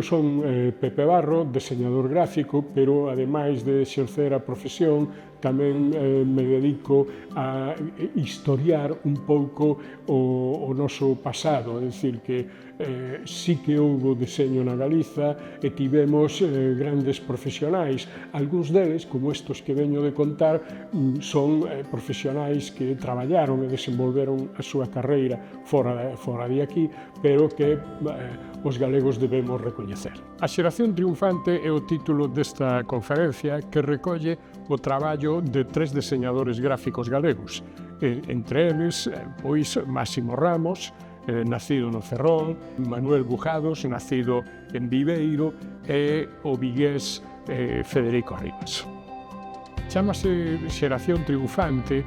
Eu son Pepe Barro, deseñador gráfico, pero ademais de exercer a profesión, tamén me dedico a historiar un pouco o noso pasado, é dicir, que sí que houbo deseño na Galiza e tivemos grandes profesionais. Algúns deles, como estos que veño de contar, son profesionais que traballaron e desenvolveron a súa carreira fora de aquí, pero que os galegos debemos recoñecer. A xeración triunfante é o título desta conferencia que recolle o traballo de 3 deseñadores gráficos galegos, entre eles, pois, Máximo Ramos, nacido no Ferrol, Manuel Bujados, nacido en Viveiro, e o vigués Federico Rivas. Chámase xeración triunfante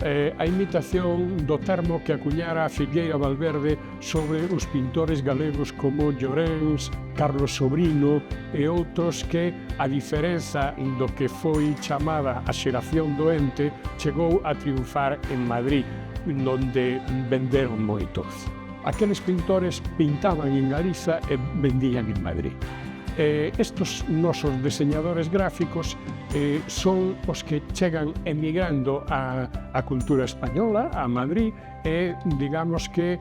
a imitación do termo que acuñara Filgueira Valverde sobre os pintores galegos como Llorens, Carlos Sobrino e outros que, a diferenza do que foi chamada a xeración doente, chegou a triunfar en Madrid, onde venderon moito. Aqueles pintores pintaban en Galiza e vendían en Madrid. Estos nosos deseñadores gráficos son os que chegan emigrando a cultura española, a Madrid, e digamos que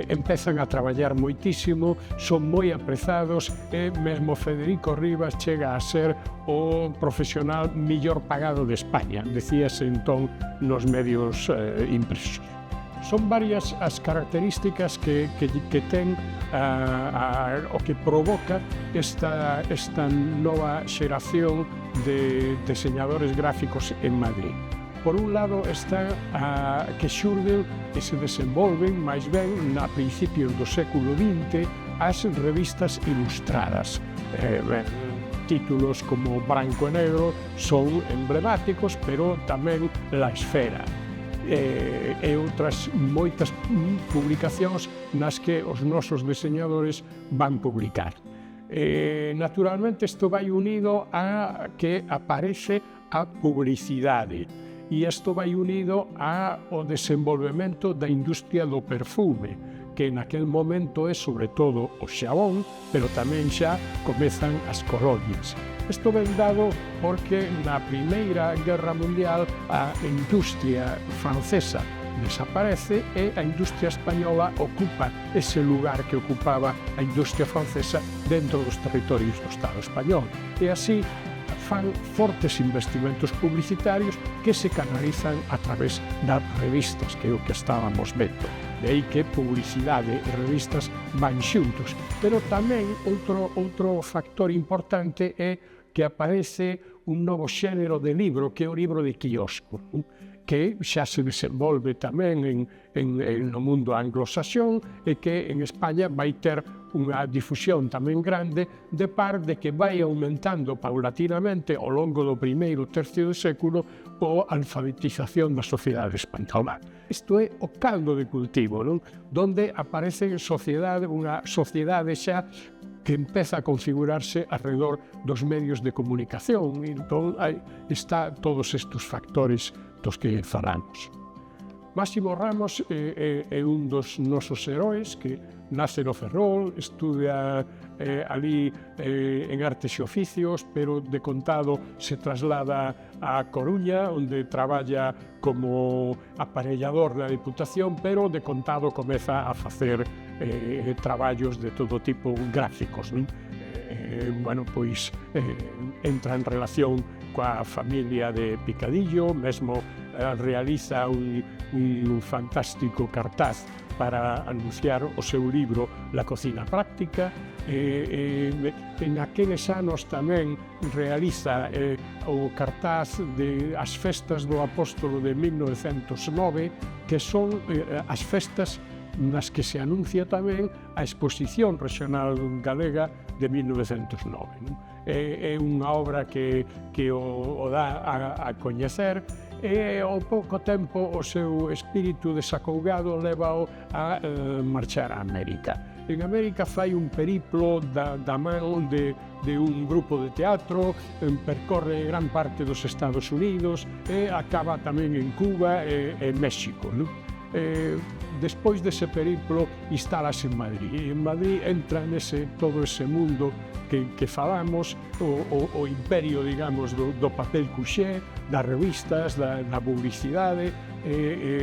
empezan a traballar moitísimo, son moi aprezados e mesmo Federico Rivas chega a ser o profesional millor pagado de España, decíase entón nos medios impresos. Son varias as características que ten o que provoca esta nova xeración de deseñadores gráficos en Madrid. Por un lado está que xurden e se desenvolven máis ben a principios do século XX as revistas ilustradas. Títulos como Branco e Negro son emblemáticos, pero tamén La Esfera e outras moitas publicacións nas que os nosos deseñadores van publicar. Naturalmente, isto vai unido a que aparece a publicidade e isto vai unido ao desenvolvemento da industria do perfume, que naquel momento é sobre todo o xabón, pero tamén xa comezan as colonias. Isto ven dado porque na Primeira Guerra Mundial a industria francesa desaparece e a industria española ocupa ese lugar que ocupaba a industria francesa dentro dos territorios do Estado español. E así fan fortes investimentos publicitarios que se canalizan a través das revistas, que é o que estábamos vendo. De aí que publicidade e revistas van xuntos. Pero tamén outro factor importante é que aparece un novo xénero de libro, que é o libro de quiosco, que xa se desenvolve tamén no mundo anglosaxón e que en España vai ter unha difusión tamén grande, de par de que vai aumentando paulatinamente ao longo do primeiro tercio do século a alfabetización da sociedade española. Isto é o caldo de cultivo, non? Donde aparece unha sociedade xa que empeza a configurarse alrededor dos medios de comunicación. Entón, está todos estes factores dos que falamos. Máximo Ramos é un dos nosos heróis que nace no Ferrol, estudia ali en Artes e Oficios, pero de contado se traslada a Coruña, onde traballa como aparellador da Diputación, pero de contado comeza a facer traballos de todo tipo gráficos. Pois entra en relación coa familia de Picadillo, mesmo realiza un fantástico cartaz para anunciar o seu libro La cocina práctica. En aqueles anos tamén realiza o cartaz de as festas do Apóstolo de 1909, que son as festas nas que se anuncia tamén a Exposición Regional Galega de 1909. É unha obra que o dá a coñecer e ao pouco tempo o seu espírito desacougado leva-o a marchar a América. En América fai un periplo da man de un grupo de teatro, percorre gran parte dos Estados Unidos e acaba tamén en Cuba e México. Despois dese periplo instalase en Madrid, e en Madrid entra todo ese mundo que falamos, o imperio, digamos, do papel cuxé, das revistas, da publicidade,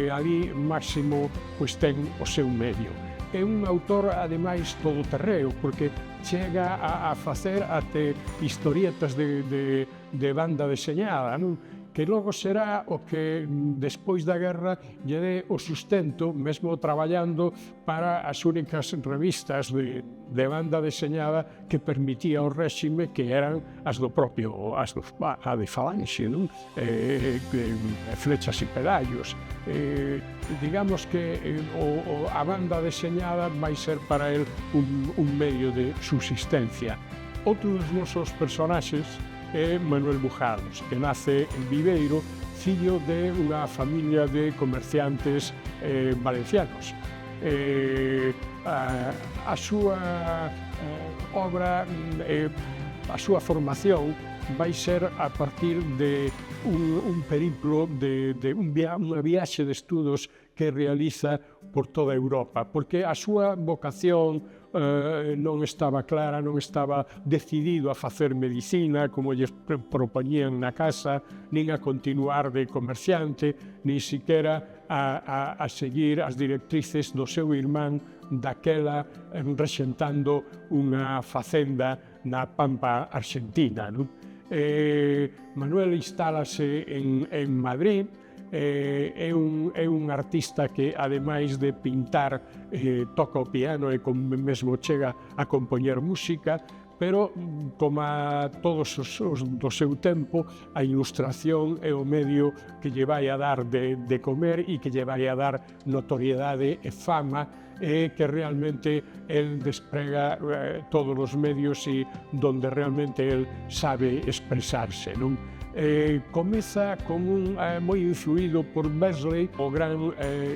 ali Máximo pois ten o seu medio. É un autor, ademais, todoterreo, porque chega a facer até historietas de banda deseñada, non? Que logo será o que despois da guerra lle dé o sustento, mesmo traballando para as únicas revistas de banda deseñada que permitía o réxime, que eran as do propio, a de Falanxe, non? Flechas e pedallos. Digamos que a banda deseñada vai ser para el un medio de subsistencia. Outro dos nosos personaxes é Manuel Bujados, que nace en Viveiro, fillo de unha familia de comerciantes valencianos. A súa obra, a súa formación vai ser a partir de un periplo, unha viaxe de estudos que realiza por toda Europa, porque a súa vocación non estaba clara, non estaba decidido a facer medicina, como lles propoñían na casa, nin a continuar de comerciante, nin siquera a seguir as directrices do seu irmán daquela rexentando unha facenda na Pampa argentina, non? Manuel instálase en Madrid. É un artista que, ademais de pintar, toca o piano e mesmo chega a compoñer música, pero, como a todos os do seu tempo, a ilustración é o medio que lle vai a dar de comer e que lle vai a dar notoriedade e fama, e que realmente el desprega todos os medios e donde realmente el sabe expresarse, non? Comeza moi influído por Beazley, o gran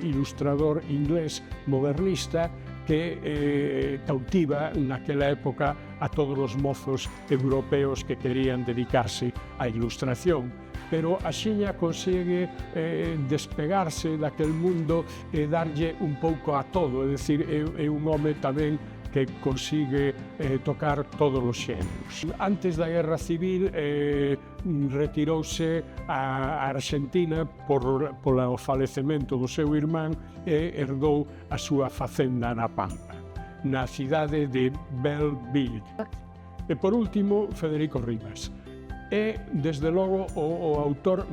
ilustrador inglés modernista que cautiva naquela época a todos os mozos europeos que querían dedicarse á ilustración. Pero axiña consigue despegarse daquel mundo e darlle un pouco a todo, é dicir, é un home tamén que consigue tocar todos os xéneros. Antes da Guerra Civil retirouse a Argentina polo falecemento do seu irmán e herdou a súa facenda na Pampa, na cidade de Belleville. E por último, Federico Rivas. É, desde logo, o autor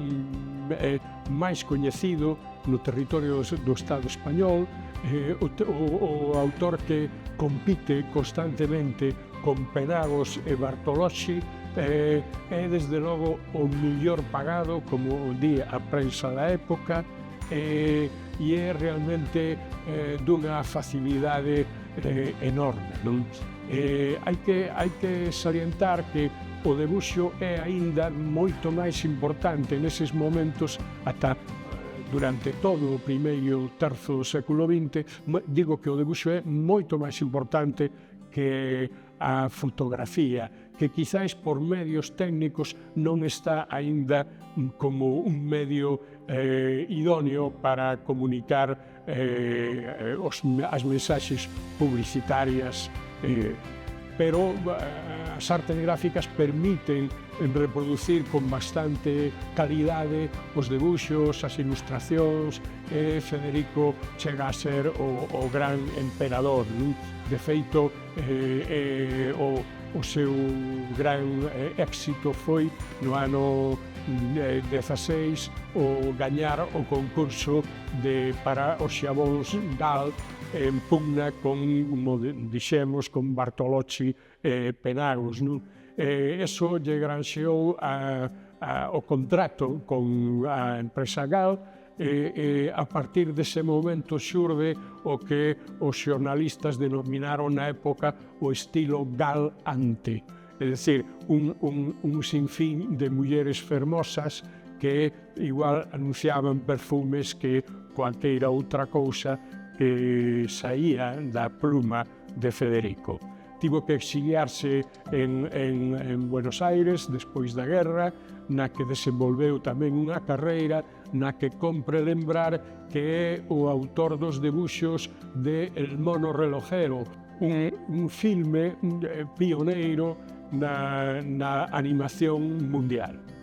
máis coñecido no territorio do Estado español, o autor que compite constantemente con Penagos e Bartolocci, é desde logo o mellor pagado, como di a prensa da época, e é realmente dunha facilidade enorme, non? Hai que salientar que o debuxo é aínda moito máis importante neses momentos, ata durante todo o primeiro terzo do século XX. Digo que o debuxo é moito máis importante que a fotografía, que quizáis por medios técnicos non está aínda como un medio idóneo para comunicar as mensaxes publicitarias, pero as artes gráficas permiten reproducir con bastante calidade os debuxos, as ilustracións, e Federico chega a ser o gran emperador, non? De feito, o seu gran éxito foi no ano 16 o gañar o concurso para os xabóns Gal, en pugna con, como dixemos, con Bartolocci e Penagos, non? Eso lle granxeou o contrato con a empresa Gal, e a partir dese momento xurde o que os xornalistas denominaron na época o estilo galante, é dicir, un sinfín de mulleres fermosas que igual anunciaban perfumes que cualqueira outra cousa que saía da pluma de Federico. Tivo que exiliarse en Buenos Aires despois da guerra, na que desenvolveu tamén unha carreira na que compre lembrar que é o autor dos debuxos de El mono relojero, un filme pioneiro na animación mundial.